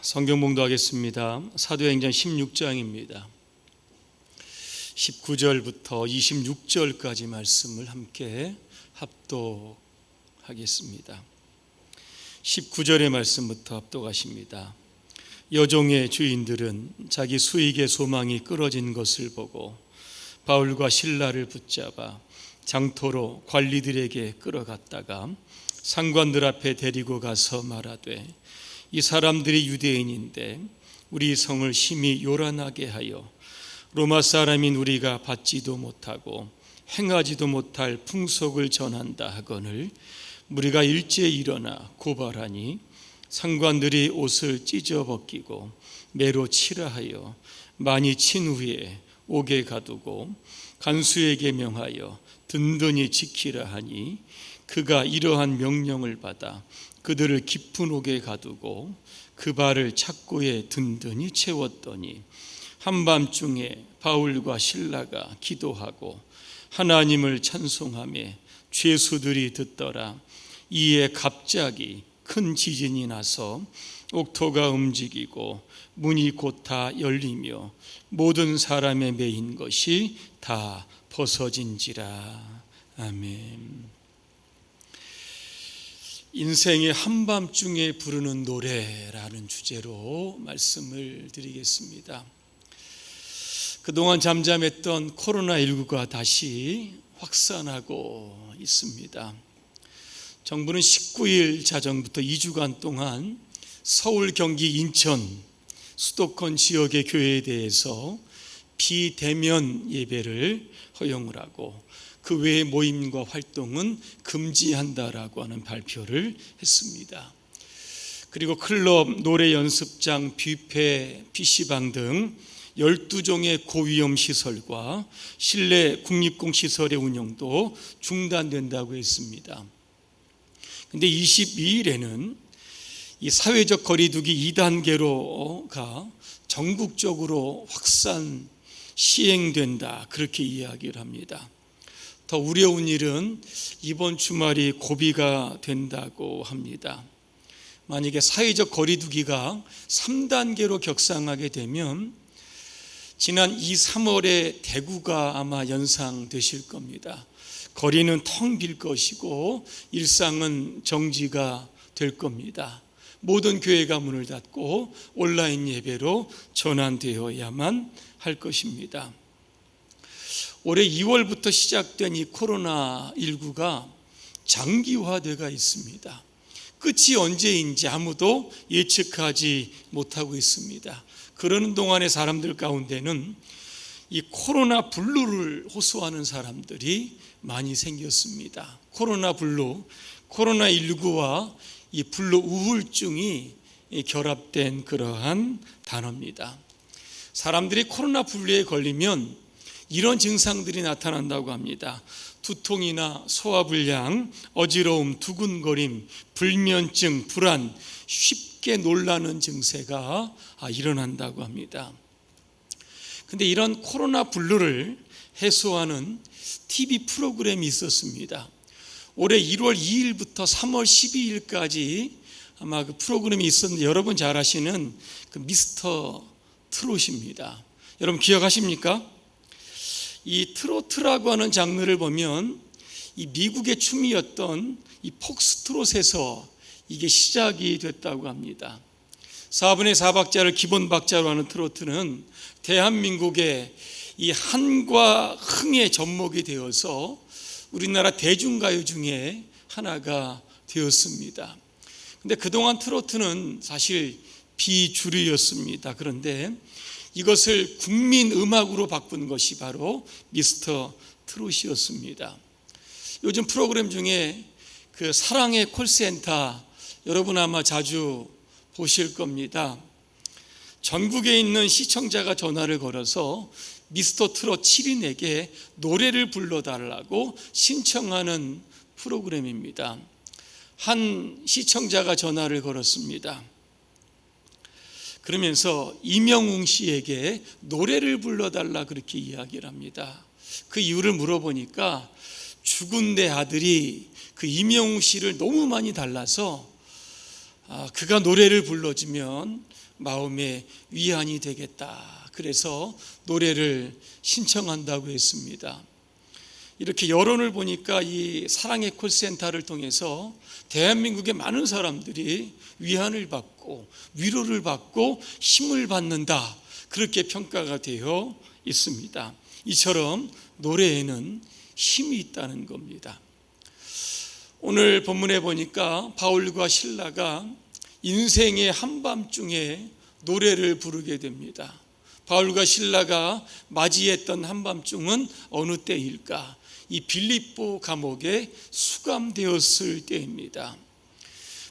성경 봉독하겠습니다. 사도행전 16장입니다. 19절부터 26절까지 말씀을 함께 합독하겠습니다. 19절의 말씀부터 합독하십니다. 여종의 주인들은 자기 수익의 소망이 끊어진 것을 보고 바울과 실라를 붙잡아 장토로 관리들에게 끌어갔다가 상관들 앞에 데리고 가서 말하되, 이 사람들이 유대인인데 우리 성을 심히 요란하게 하여 로마 사람인 우리가 받지도 못하고 행하지도 못할 풍속을 전한다 하거늘 우리가 일제히 일어나 고발하니 상관들이 옷을 찢어 벗기고 매로 치라 하여 많이 친 후에 옥에 가두고 간수에게 명하여 든든히 지키라 하니 그가 이러한 명령을 받아 그들을 깊은 옥에 가두고 그 발을 착고에 든든히 채웠더니 한밤중에 바울과 실라가 기도하고 하나님을 찬송하며 죄수들이 듣더라. 이에 갑자기 큰 지진이 나서 옥토가 움직이고 문이 곧 다 열리며 모든 사람의 매인 것이 다 벗어진지라. 아멘. 인생의 한밤중에 부르는 노래라는 주제로 말씀을 드리겠습니다. 그동안 잠잠했던 코로나19가 다시 확산하고 있습니다. 정부는 19일 자정부터 2주간 동안 서울, 경기, 인천, 수도권 지역의 교회에 대해서 비대면 예배를 허용을 하고 그 외의 모임과 활동은 금지한다라고 하는 발표를 했습니다. 그리고 클럽, 노래 연습장, 뷔페, PC방 등 12종의 고위험 시설과 실내 국립공시설의 운영도 중단된다고 했습니다. 그런데 22일에는 이 사회적 거리두기 2단계로가 전국적으로 확산 시행된다, 그렇게 이야기를 합니다. 더 우려운 일은 이번 주말이 고비가 된다고 합니다. 만약에 사회적 거리두기가 3단계로 격상하게 되면 지난 2, 3월에 대구가 아마 연상되실 겁니다. 거리는 텅 빌 것이고 일상은 정지가 될 겁니다. 모든 교회가 문을 닫고 온라인 예배로 전환되어야만 할 것입니다. 올해 2월부터 시작된 이 코로나19가 장기화되어 있습니다. 끝이 언제인지 아무도 예측하지 못하고 있습니다. 그러는 동안에 사람들 가운데는 이 코로나 블루를 호소하는 사람들이 많이 생겼습니다. 코로나 블루, 코로나19와 이 블루 우울증이 결합된 그러한 단어입니다. 사람들이 코로나 블루에 걸리면 이런 증상들이 나타난다고 합니다. 두통이나 소화불량, 어지러움, 두근거림, 불면증, 불안, 쉽게 놀라는 증세가 일어난다고 합니다. 그런데 이런 코로나 블루를 해소하는 TV 프로그램이 있었습니다. 올해 1월 2일부터 3월 12일까지 아마 그 프로그램이 있었는데 여러분 잘 아시는 그 미스터 트롯입니다. 여러분 기억하십니까? 이 트로트라고 하는 장르를 보면 이 미국의 춤이었던 이 폭스트롯에서 이게 시작이 됐다고 합니다. 4분의 4박자를 기본 박자로 하는 트로트는 대한민국의 이 한과 흥의 접목이 되어서 우리나라 대중가요 중에 하나가 되었습니다. 근데 그동안 트로트는 사실 비주류였습니다. 그런데 이것을 국민 음악으로 바꾼 것이 바로 미스터 트롯이었습니다. 요즘 프로그램 중에 그 사랑의 콜센터 여러분 아마 자주 보실 겁니다. 전국에 있는 시청자가 전화를 걸어서 미스터 트롯 7인에게 노래를 불러달라고 신청하는 프로그램입니다. 한 시청자가 전화를 걸었습니다. 그러면서 이명웅 씨에게 노래를 불러달라 그렇게 이야기를 합니다. 그 이유를 물어보니까 죽은 내 아들이 그 이명웅 씨를 너무 많이 닮아서 그가 노래를 불러주면 마음의 위안이 되겠다. 그래서 노래를 신청한다고 했습니다. 이렇게 여론을 보니까 이 사랑의 콜센터를 통해서 대한민국의 많은 사람들이 위안을 받고 위로를 받고 힘을 받는다, 그렇게 평가가 되어 있습니다. 이처럼 노래에는 힘이 있다는 겁니다. 오늘 본문에 보니까 바울과 실라가 인생의 한밤중에 노래를 부르게 됩니다. 바울과 실라가 맞이했던 한밤중은 어느 때일까? 이 빌립보 감옥에 수감되었을 때입니다.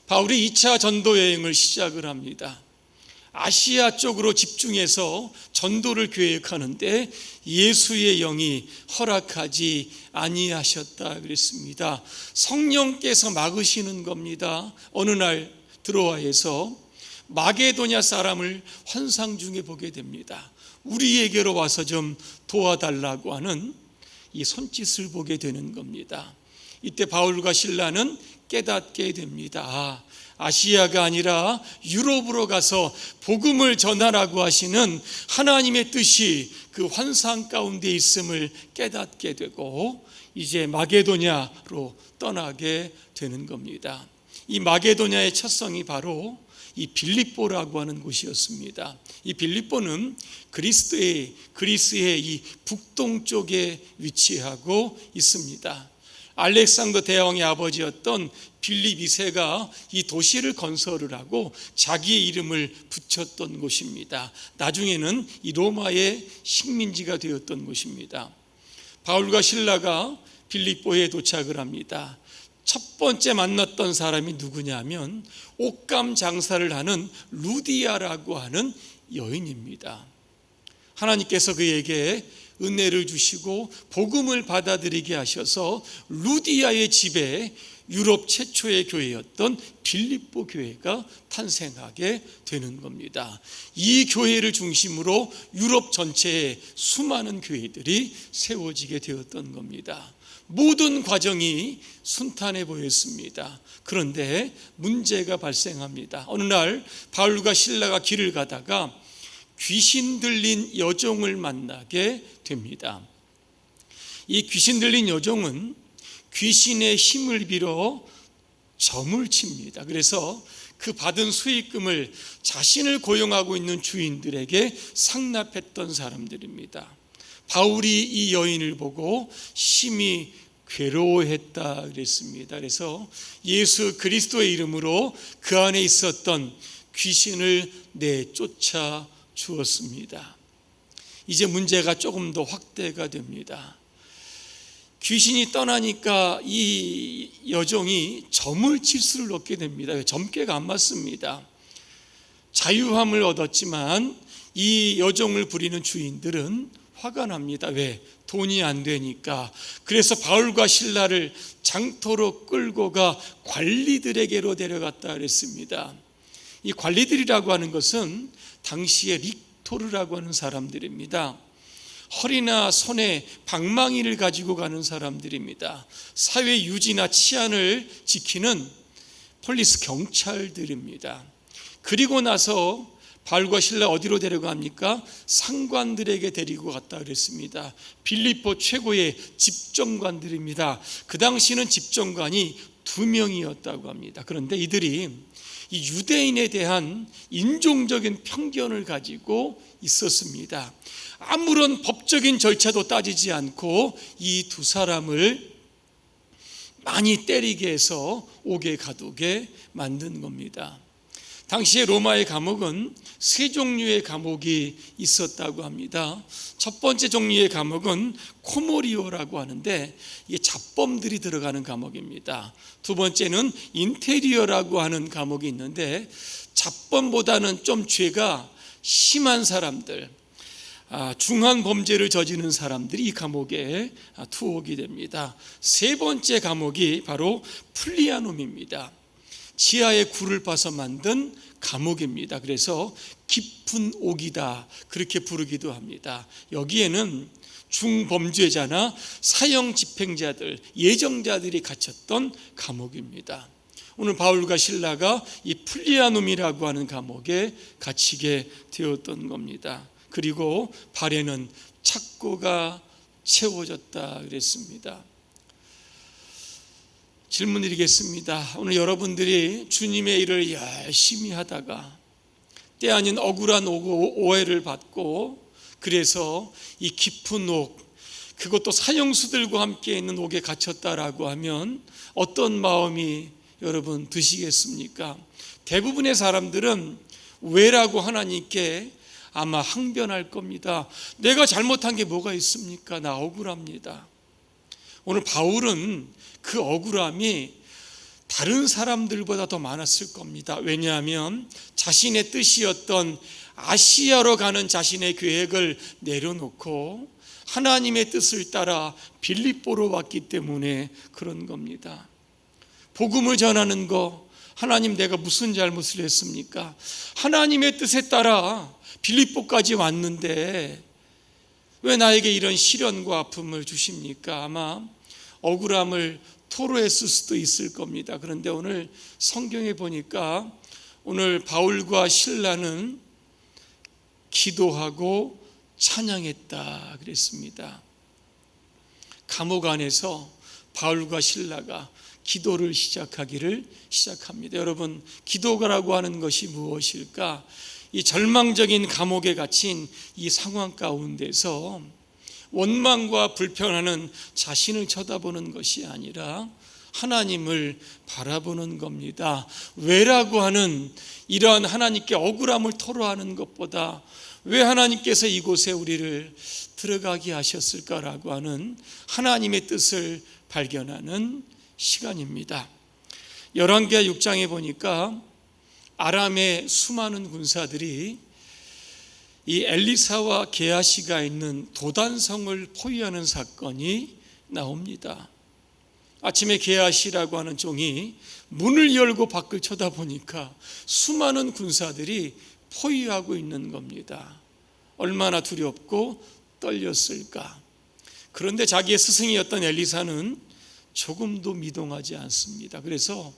바울이 2차 전도 여행을 시작을 합니다. 아시아 쪽으로 집중해서 전도를 계획하는데 예수의 영이 허락하지 아니하셨다 그랬습니다. 성령께서 막으시는 겁니다. 어느 날 드로아에서 마게도냐 사람을 환상 중에 보게 됩니다. 우리에게로 와서 좀 도와달라고 하는 이 손짓을 보게 되는 겁니다. 이때 바울과 실라는 깨닫게 됩니다. 아시아가 아니라 유럽으로 가서 복음을 전하라고 하시는 하나님의 뜻이 그 환상 가운데 있음을 깨닫게 되고 이제 마게도냐로 떠나게 되는 겁니다. 이 마게도냐의 첫 성이 바로 이 빌립보라고 하는 곳이었습니다. 이 빌립보는 그리스의 이 북동쪽에 위치하고 있습니다. 알렉산더 대왕의 아버지였던 빌립 2세가 이 도시를 건설을 하고 자기의 이름을 붙였던 곳입니다. 나중에는 이 로마의 식민지가 되었던 곳입니다. 바울과 실라가 빌립보에 도착을 합니다. 첫 번째 만났던 사람이 누구냐면 옷감 장사를 하는 루디아라고 하는 여인입니다. 하나님께서 그에게 은혜를 주시고 복음을 받아들이게 하셔서 루디아의 집에 유럽 최초의 교회였던 빌립보 교회가 탄생하게 되는 겁니다. 이 교회를 중심으로 유럽 전체에 수많은 교회들이 세워지게 되었던 겁니다. 모든 과정이 순탄해 보였습니다. 그런데 문제가 발생합니다. 어느 날 바울과 실라가 길을 가다가 귀신 들린 여종을 만나게 됩니다. 이 귀신 들린 여종은 귀신의 힘을 빌어 점을 칩니다. 그래서 그 받은 수익금을 자신을 고용하고 있는 주인들에게 상납했던 사람들입니다. 바울이 이 여인을 보고 심히 괴로워했다 그랬습니다. 그래서 예수 그리스도의 이름으로 그 안에 있었던 귀신을 내쫓아 주었습니다. 이제 문제가 조금 더 확대가 됩니다. 귀신이 떠나니까 이 여종이 점을 칠 수를 얻게 됩니다. 점괘가 안 맞습니다. 자유함을 얻었지만 이 여종을 부리는 주인들은 화가 납니다. 왜? 돈이 안 되니까. 그래서 바울과 실라를 장터로 끌고 가 관리들에게로 데려갔다 그랬습니다. 이 관리들이라고 하는 것은 당시에 릭토르라고 하는 사람들입니다. 허리나 손에 방망이를 가지고 가는 사람들입니다. 사회 유지나 치안을 지키는 폴리스 경찰들입니다. 그리고 나서 바울과 실라 어디로 데려갑니까? 상관들에게 데리고 갔다 그랬습니다. 빌립보 최고의 집정관들입니다. 그 당시는 집정관이 2명이었다고 합니다. 그런데 이들이 이 유대인에 대한 인종적인 편견을 가지고 있었습니다. 아무런 법적인 절차도 따지지 않고 이 두 사람을 많이 때리게 해서 옥에 가두게 만든 겁니다. 당시에 로마의 감옥은 3종류의 감옥이 있었다고 합니다. 첫 번째 종류의 감옥은 코모리오라고 하는데 이게 잡범들이 들어가는 감옥입니다. 두 번째는 인테리어라고 하는 감옥이 있는데 잡범보다는 좀 죄가 심한 사람들, 중한 범죄를 저지르는 사람들이 이 감옥에 투옥이 됩니다. 세 번째 감옥이 바로 플리아놈입니다. 지하에 굴을 파서 만든 감옥입니다. 그래서 깊은 옥이다 그렇게 부르기도 합니다. 여기에는 중범죄자나 사형 집행자들, 예정자들이 갇혔던 감옥입니다. 오늘 바울과 실라가 이 플리아눔이라고 하는 감옥에 갇히게 되었던 겁니다. 그리고 발에는 착고가 채워졌다 그랬습니다. 질문 드리겠습니다. 오늘 여러분들이 주님의 일을 열심히 하다가 때 아닌 억울한 오해를 받고 그래서 이 깊은 옥, 그것도 사형수들과 함께 있는 옥에 갇혔다라고 하면 어떤 마음이 여러분 드시겠습니까? 대부분의 사람들은 왜라고 하나님께 아마 항변할 겁니다. 내가 잘못한 게 뭐가 있습니까? 나 억울합니다. 오늘 바울은 그 억울함이 다른 사람들보다 더 많았을 겁니다. 왜냐하면 자신의 뜻이었던 아시아로 가는 자신의 계획을 내려놓고 하나님의 뜻을 따라 빌립보로 왔기 때문에 그런 겁니다. 복음을 전하는 거, 하나님 내가 무슨 잘못을 했습니까? 하나님의 뜻에 따라 빌립보까지 왔는데 왜 나에게 이런 시련과 아픔을 주십니까? 아마 억울함을 토로했을 수도 있을 겁니다. 그런데 오늘 성경에 보니까 오늘 바울과 실라는 기도하고 찬양했다 그랬습니다. 감옥 안에서 바울과 실라가 기도를 시작합니다. 여러분, 기도라고 하는 것이 무엇일까? 이 절망적인 감옥에 갇힌 이 상황 가운데서 원망과 불편하는 자신을 쳐다보는 것이 아니라 하나님을 바라보는 겁니다. 왜라고 하는 이러한 하나님께 억울함을 토로하는 것보다 왜 하나님께서 이곳에 우리를 들어가게 하셨을까라고 하는 하나님의 뜻을 발견하는 시간입니다. 열왕기하 6장에 보니까 아람의 수많은 군사들이 이 엘리사와 게하시가 있는 도단성을 포위하는 사건이 나옵니다. 아침에 게하시라고 하는 종이 문을 열고 밖을 쳐다보니까 수많은 군사들이 포위하고 있는 겁니다. 얼마나 두렵고 떨렸을까. 그런데 자기의 스승이었던 엘리사는 조금도 미동하지 않습니다. 그래서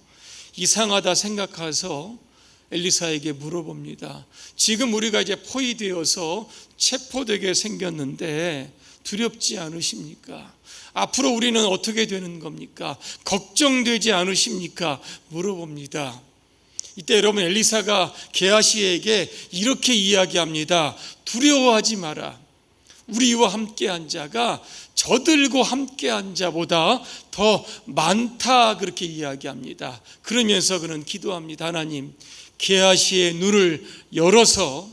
이상하다 생각해서 엘리사에게 물어봅니다. 지금 우리가 이제 포위되어서 체포되게 생겼는데 두렵지 않으십니까? 앞으로 우리는 어떻게 되는 겁니까? 걱정되지 않으십니까? 물어봅니다. 이때 여러분, 엘리사가 게하시에게 이렇게 이야기합니다. 두려워하지 마라. 우리와 함께한 자가 저들과 함께한 자보다 더 많다, 그렇게 이야기합니다. 그러면서 그는 기도합니다. 하나님, 게하시의 눈을 열어서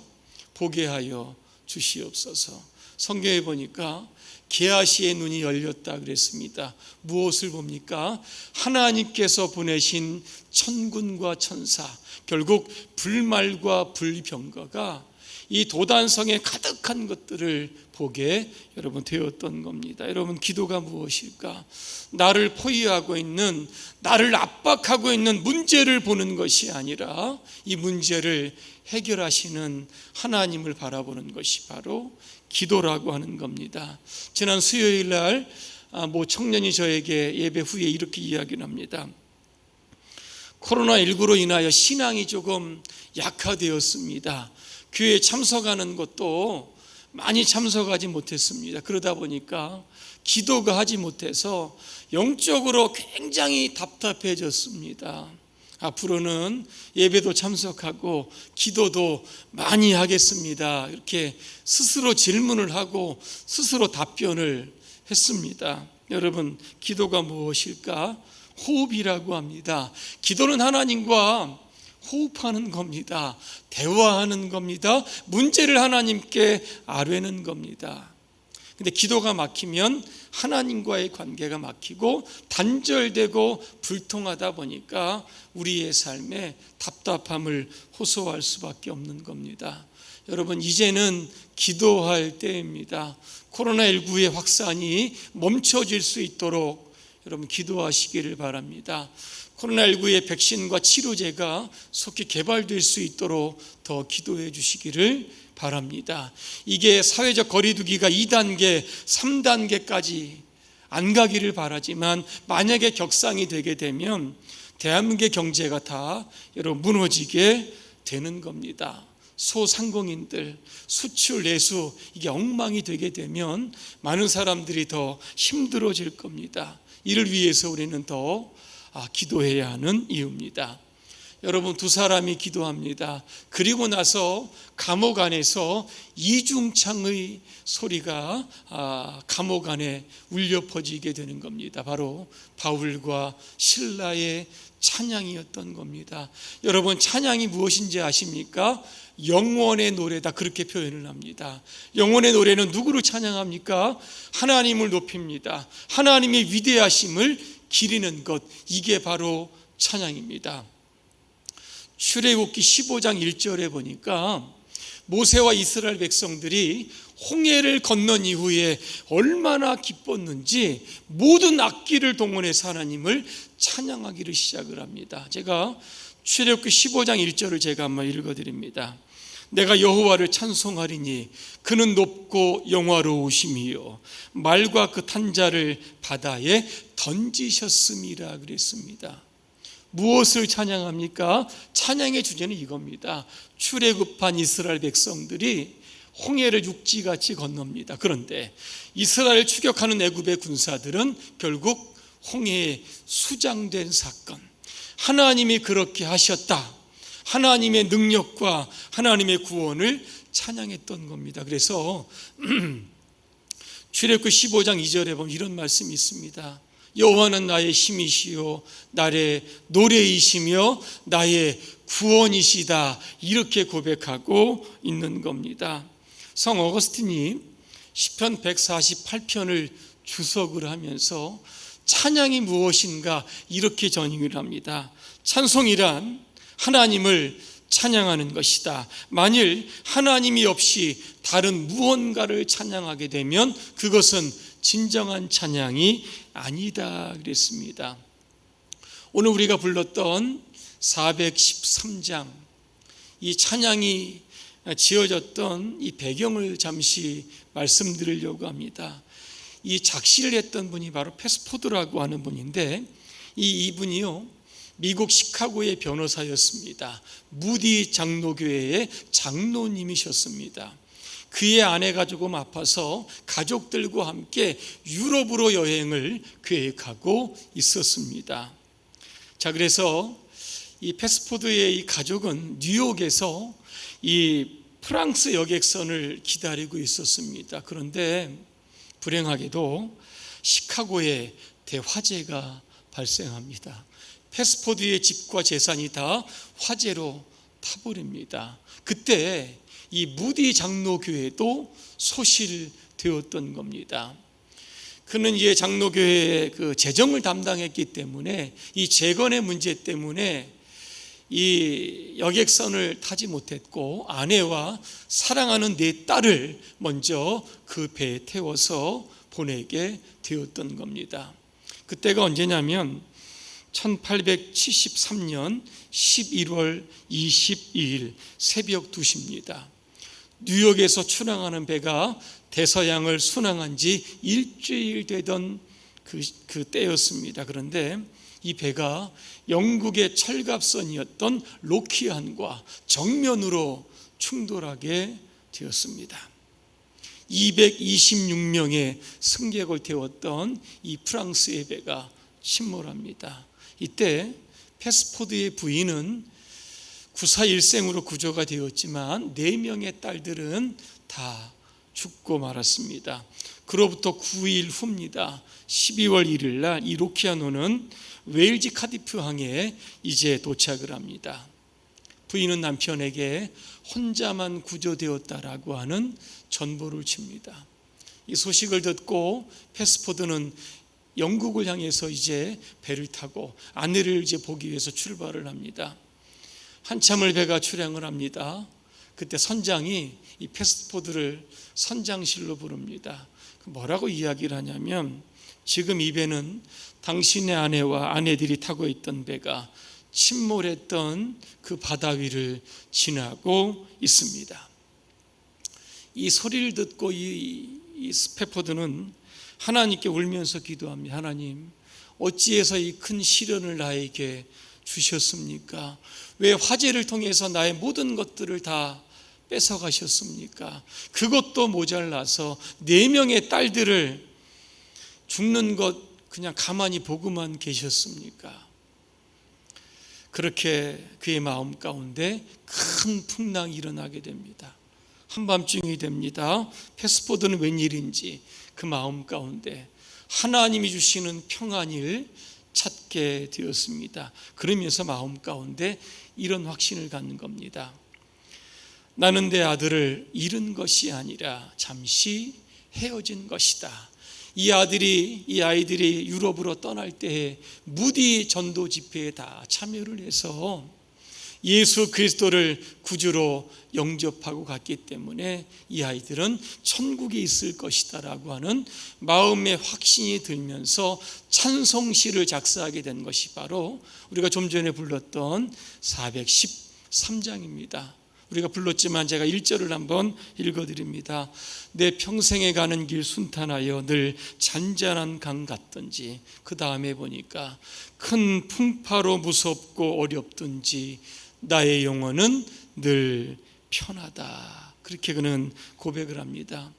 보게 하여 주시옵소서. 성경에 보니까 게하시의 눈이 열렸다 그랬습니다. 무엇을 봅니까? 하나님께서 보내신 천군과 천사, 결국 불말과 불병거가 이 도단성에 가득한 것들을 보게 여러분 되었던 겁니다. 여러분, 기도가 무엇일까? 나를 포위하고 있는, 나를 압박하고 있는 문제를 보는 것이 아니라 이 문제를 해결하시는 하나님을 바라보는 것이 바로 기도라고 하는 겁니다. 지난 수요일 날 청년이 저에게 예배 후에 이렇게 이야기를 합니다. 코로나19로 인하여 신앙이 조금 약화되었습니다. 교회에 참석하는 것도 많이 참석하지 못했습니다. 그러다 보니까 기도가 하지 못해서 영적으로 굉장히 답답해졌습니다. 앞으로는 예배도 참석하고 기도도 많이 하겠습니다. 이렇게 스스로 질문을 하고 스스로 답변을 했습니다. 여러분, 기도가 무엇일까? 호흡이라고 합니다. 기도는 하나님과 호흡하는 겁니다. 대화하는 겁니다. 문제를 하나님께 아뢰는 겁니다. 근데 기도가 막히면 하나님과의 관계가 막히고 단절되고 불통하다 보니까 우리의 삶에 답답함을 호소할 수밖에 없는 겁니다. 여러분, 이제는 기도할 때입니다. 코로나19의 확산이 멈춰질 수 있도록 여러분 기도하시기를 바랍니다. 코로나19의 백신과 치료제가 속히 개발될 수 있도록 더 기도해 주시기를 바랍니다. 이게 사회적 거리두기가 2단계, 3단계까지 안 가기를 바라지만 만약에 격상이 되게 되면 대한민국의 경제가 다 여러분 무너지게 되는 겁니다. 소상공인들, 수출 내수 이게 엉망이 되게 되면 많은 사람들이 더 힘들어질 겁니다. 이를 위해서 우리는 더 기도해야 하는 이유입니다. 여러분, 두 사람이 기도합니다. 그리고 나서 감옥 안에서 이중창의 소리가 감옥 안에 울려 퍼지게 되는 겁니다. 바로 바울과 실라의 찬양이었던 겁니다. 여러분, 찬양이 무엇인지 아십니까? 영원의 노래다, 그렇게 표현을 합니다. 영원의 노래는 누구를 찬양합니까? 하나님을 높입니다. 하나님의 위대하심을 기리는 것, 이게 바로 찬양입니다. 출애굽기 15장 1절에 보니까 모세와 이스라엘 백성들이 홍해를 건넌 이후에 얼마나 기뻤는지 모든 악기를 동원해서 하나님을 찬양하기를 시작을 합니다. 제가 출애굽기 15장 1절을 제가 한번 읽어드립니다. 내가 여호와를 찬송하리니 그는 높고 영화로우심이요 말과 그 탄자를 바다에 던지셨음이라 그랬습니다. 무엇을 찬양합니까? 찬양의 주제는 이겁니다. 출애굽한 이스라엘 백성들이 홍해를 육지같이 건넙니다. 그런데 이스라엘 추격하는 애굽의 군사들은 결국 홍해에 수장된 사건, 하나님이 그렇게 하셨다, 하나님의 능력과 하나님의 구원을 찬양했던 겁니다. 그래서 출애굽기 15장 2절에 보면 이런 말씀이 있습니다. 여호와는 나의 힘이시요 나의 노래이시며 나의 구원이시다, 이렇게 고백하고 있는 겁니다. 성 어거스틴이 시편 148편을 주석을 하면서 찬양이 무엇인가 이렇게 전익을 합니다. 찬송이란 하나님을 찬양하는 것이다. 만일 하나님이 없이 다른 무언가를 찬양하게 되면 그것은 진정한 찬양이 아니다 그랬습니다. 오늘 우리가 불렀던 413장, 이 찬양이 지어졌던 이 배경을 잠시 말씀드리려고 합니다. 이 작시를 했던 분이 바로 패스포드라고 하는 분인데, 이분이요 미국 시카고의 변호사였습니다. 무디 장로교회의 장로님이셨습니다. 그의 아내가 조금 아파서 가족들과 함께 유럽으로 여행을 계획하고 있었습니다. 자, 그래서 이 패스포드의 이 가족은 뉴욕에서 이 프랑스 여객선을 기다리고 있었습니다. 그런데 불행하게도 시카고에 대화재가 발생합니다. 패스포드의 집과 재산이 다 화재로 타버립니다. 그때 이 무디 장로교회도 소실되었던 겁니다. 그는 이제 장로교회의 그 재정을 담당했기 때문에 이 재건의 문제 때문에 이 여객선을 타지 못했고 아내와 사랑하는 네 딸을 먼저 그 배에 태워서 보내게 되었던 겁니다. 그때가 언제냐면 1873년 11월 22일 새벽 2시입니다. 뉴욕에서 출항하는 배가 대서양을 순항한 지 일주일 되던 그 때였습니다. 그런데 이 배가 영국의 철갑선이었던 로키안과 정면으로 충돌하게 되었습니다. 226명의 승객을 태웠던 이 프랑스의 배가 침몰합니다. 이때 패스포드의 부인은 구사일생으로 구조가 되었지만 4명의 딸들은 다 죽고 말았습니다. 그로부터 9일 후입니다. 12월 1일 날 이 로키아노는 웨일즈 카디프 항에 이제 도착을 합니다. 부인은 남편에게 혼자만 구조되었다라고 하는 전보를 칩니다. 이 소식을 듣고 패스포드는 영국을 향해서 이제 배를 타고 아내를 이제 보기 위해서 출발을 합니다. 한참을 배가 출항을 합니다. 그때 선장이 이 패스포드를 선장실로 부릅니다. 뭐라고 이야기를 하냐면, 지금 이 배는 당신의 아내와 아내들이 타고 있던 배가 침몰했던 그 바다 위를 지나고 있습니다. 이 소리를 듣고 이 스페포드는 하나님께 울면서 기도합니다. 하나님, 어찌해서 이 큰 시련을 나에게 주셨습니까? 왜 화재를 통해서 나의 모든 것들을 다 뺏어가셨습니까? 그것도 모자라서 4명의 딸들을 죽는 것 그냥 가만히 보고만 계셨습니까? 그렇게 그의 마음 가운데 큰 풍랑이 일어나게 됩니다. 한밤중이 됩니다. 패스포드는 웬일인지 그 마음 가운데 하나님이 주시는 평안을 찾게 되었습니다. 그러면서 마음 가운데 이런 확신을 갖는 겁니다. 나는 내 아들을 잃은 것이 아니라 잠시 헤어진 것이다. 이 아이들이 유럽으로 떠날 때에 무디 전도 집회에 다 참여를 해서 예수 그리스도를 구주로 영접하고 갔기 때문에 이 아이들은 천국에 있을 것이다라고 하는 마음의 확신이 들면서 찬송시를 작사하게 된 것이 바로 우리가 좀 전에 불렀던 413장입니다. 우리가 불렀지만 제가 1절을 한번 읽어드립니다. 내 평생에 가는 길 순탄하여 늘 잔잔한 강 같든지, 그 다음에 보니까 큰 풍파로 무섭고 어렵든지 나의 영혼은 늘 편하다. 그렇게 그는 고백을 합니다.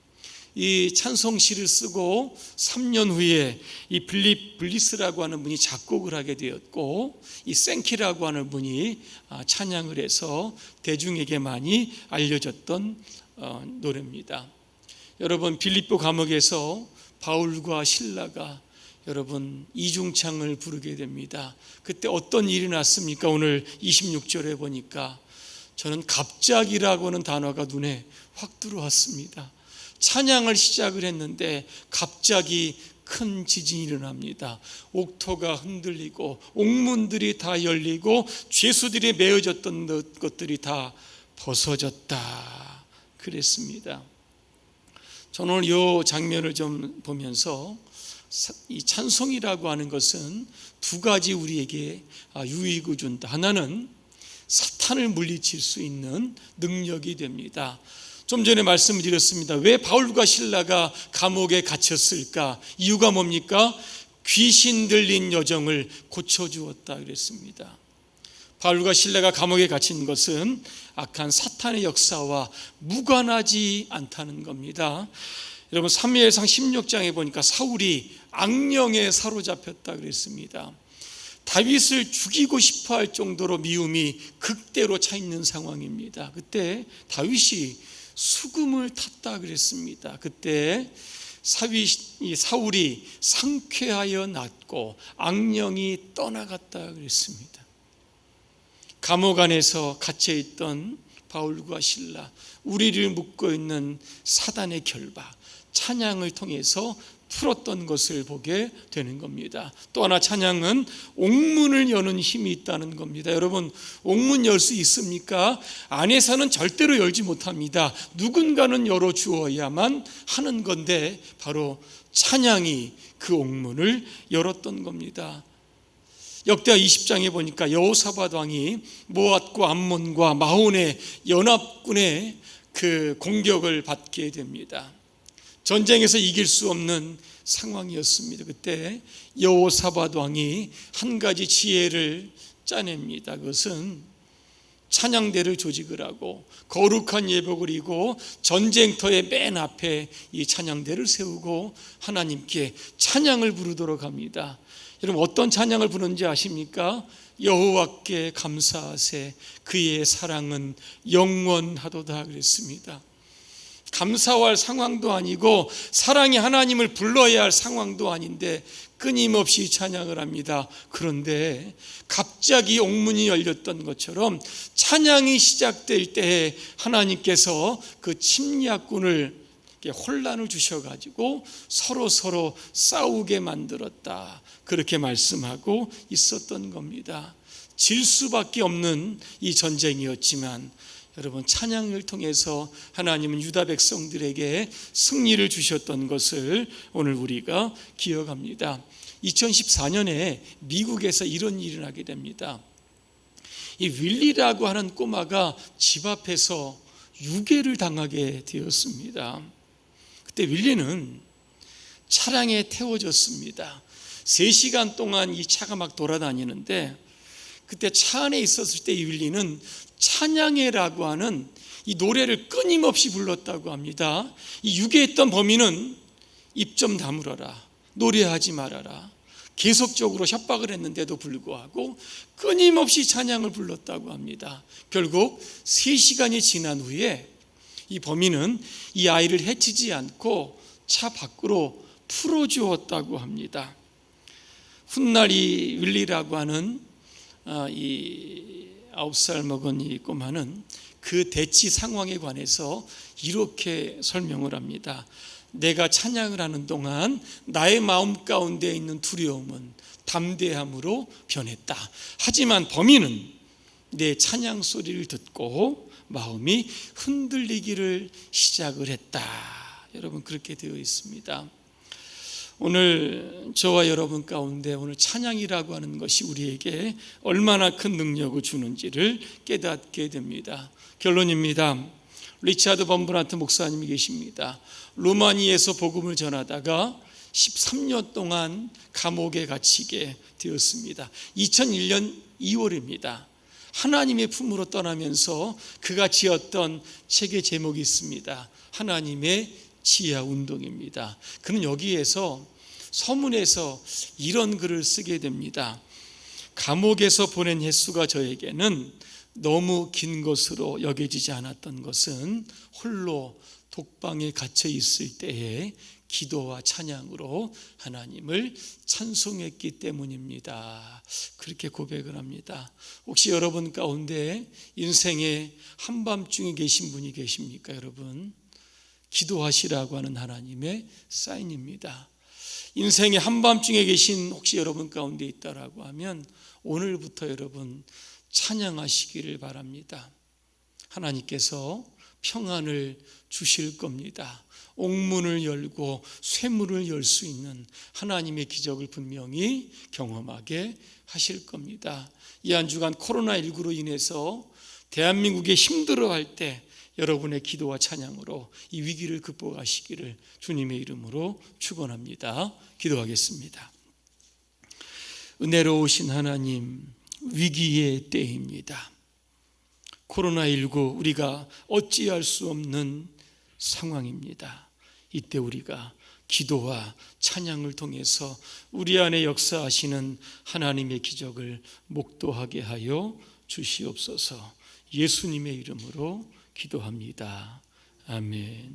이 찬송시를 쓰고 3년 후에 이 빌립 블리스라고 하는 분이 작곡을 하게 되었고, 이 생키라고 하는 분이 찬양을 해서 대중에게 많이 알려졌던 노래입니다. 여러분, 빌립보 감옥에서 바울과 실라가 여러분 이중창을 부르게 됩니다. 그때 어떤 일이 났습니까? 오늘 26절에 보니까 저는 갑자기라고 하는 단어가 눈에 확 들어왔습니다. 찬양을 시작을 했는데 갑자기 큰 지진이 일어납니다. 옥토가 흔들리고 옥문들이 다 열리고 죄수들이 메어졌던 것들이 다 벗어졌다 그랬습니다. 저는 오늘 이 장면을 좀 보면서 이 찬송이라고 하는 것은 두 가지 우리에게 유익을 준다. 하나는 사탄을 물리칠 수 있는 능력이 됩니다. 좀 전에 말씀을 드렸습니다. 왜 바울과 실라가 감옥에 갇혔을까? 이유가 뭡니까? 귀신 들린 여정을 고쳐주었다 그랬습니다. 바울과 실라가 감옥에 갇힌 것은 악한 사탄의 역사와 무관하지 않다는 겁니다. 여러분, 사무엘상 16장에 보니까 사울이 악령에 사로잡혔다 그랬습니다. 다윗을 죽이고 싶어 할 정도로 미움이 극대로 차 있는 상황입니다. 그때 다윗이 수금을 탔다 그랬습니다. 그때 사울이 상쾌하여 낫고 악령이 떠나갔다 그랬습니다. 감옥 안에서 갇혀있던 바울과 실라, 우리를 묶고 있는 사단의 결박, 찬양을 통해서 풀었던 것을 보게 되는 겁니다. 또 하나, 찬양은 옥문을 여는 힘이 있다는 겁니다. 여러분, 옥문 열 수 있습니까? 안에서는 절대로 열지 못합니다. 누군가는 열어주어야만 하는 건데 바로 찬양이 그 옥문을 열었던 겁니다. 역대하 20장에 보니까 여호사밧 왕이 모압과 암몬과 마온의 연합군의 그 공격을 받게 됩니다. 전쟁에서 이길 수 없는 상황이었습니다. 그때 여호사밧 왕이 한 가지 지혜를 짜냅니다. 그것은 찬양대를 조직을 하고 거룩한 예복을 입고 전쟁터의 맨 앞에 이 찬양대를 세우고 하나님께 찬양을 부르도록 합니다. 여러분, 어떤 찬양을 부르는지 아십니까? 여호와께 감사하세, 그의 사랑은 영원하도다 그랬습니다. 감사할 상황도 아니고 사랑이 하나님을 불러야 할 상황도 아닌데 끊임없이 찬양을 합니다. 그런데 갑자기 옥문이 열렸던 것처럼 찬양이 시작될 때에 하나님께서 그 침략군을 혼란을 주셔가지고 서로 싸우게 만들었다, 그렇게 말씀하고 있었던 겁니다. 질 수밖에 없는 이 전쟁이었지만 여러분, 찬양을 통해서 하나님은 유다 백성들에게 승리를 주셨던 것을 오늘 우리가 기억합니다. 2014년에 미국에서 이런 일이 나게 됩니다. 이 윌리라고 하는 꼬마가 집 앞에서 유괴를 당하게 되었습니다. 그때 윌리는 차량에 태워졌습니다. 3시간 동안 이 차가 막 돌아다니는데, 그때 차 안에 있었을 때 윌리는 찬양해라고 하는 이 노래를 끊임없이 불렀다고 합니다. 이 유괴했던 범인은 입 좀 다물어라, 노래하지 말아라, 계속적으로 협박을 했는데도 불구하고 끊임없이 찬양을 불렀다고 합니다. 결국 3시간이 지난 후에 이 범인은 이 아이를 해치지 않고 차 밖으로 풀어주었다고 합니다. 훗날 이 윌리라고 하는 이 9살 먹은 이 꼬마는 그 대치 상황에 관해서 이렇게 설명을 합니다. 내가 찬양을 하는 동안 나의 마음 가운데 있는 두려움은 담대함으로 변했다. 하지만 범인은 내 찬양 소리를 듣고 마음이 흔들리기를 시작을 했다. 여러분, 그렇게 되어 있습니다. 오늘 저와 여러분 가운데 오늘 찬양이라고 하는 것이 우리에게 얼마나 큰 능력을 주는지를 깨닫게 됩니다. 결론입니다. 리차드 범브란트 목사님이 계십니다. 루마니에서 복음을 전하다가 13년 동안 감옥에 갇히게 되었습니다. 2001년 2월입니다. 하나님의 품으로 떠나면서 그가 지었던 책의 제목이 있습니다. 하나님의 지하 운동입니다. 그는 여기에서 서문에서 이런 글을 쓰게 됩니다. 감옥에서 보낸 횟수가 저에게는 너무 긴 것으로 여겨지지 않았던 것은 홀로 독방에 갇혀 있을 때에 기도와 찬양으로 하나님을 찬송했기 때문입니다. 그렇게 고백을 합니다. 혹시 여러분 가운데 인생의 한밤중에 계신 분이 계십니까? 여러분, 기도하시라고 하는 하나님의 사인입니다. 인생의 한밤중에 계신 혹시 여러분 가운데 있다라고 하면 오늘부터 여러분 찬양하시기를 바랍니다. 하나님께서 평안을 주실 겁니다. 옥문을 열고 쇠문을 열 수 있는 하나님의 기적을 분명히 경험하게 하실 겁니다. 이 한 주간 코로나19로 인해서 대한민국에 힘들어할 때 여러분의 기도와 찬양으로 이 위기를 극복하시기를 주님의 이름으로 축원합니다. 기도하겠습니다. 은혜로우신 하나님, 위기의 때입니다. 코로나19 우리가 어찌할 수 없는 상황입니다. 이때 우리가 기도와 찬양을 통해서 우리 안에 역사하시는 하나님의 기적을 목도하게 하여 주시옵소서. 예수님의 이름으로 기도합니다. 아멘.